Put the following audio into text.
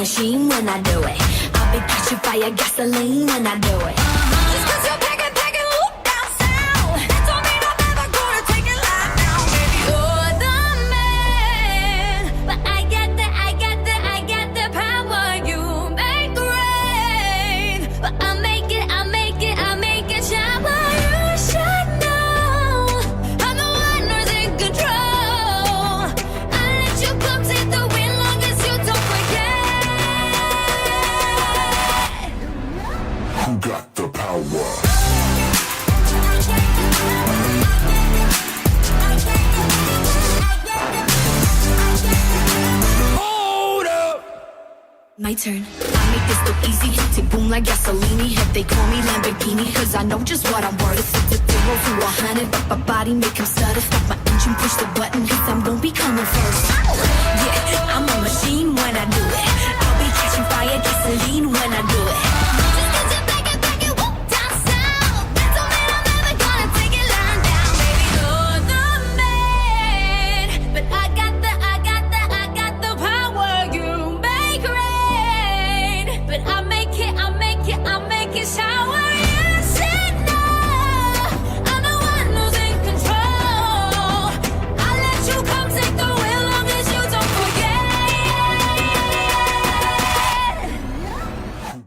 machine when I do it. I'll be catching fire, gasoline when I do it. Just 'cause you're packing, whoop down sound. That don't mean I'm ever gonna take it live now, baby. You're the man, but I got the power. You make the rain, but I make it shower. You should know I'm the one who's in control. I let you come take the wind long as you don't forget. Who got the power? Hold up. My turn. I make this look easy. Tick boom like gasoline. If they call me Lamborghini, 'cause I know just what I'm worth. It's a 0 to 100, but my body make him stutter. Stop my engine, push the button, 'cause I'm gon' be coming first. Yeah, I'm a machine when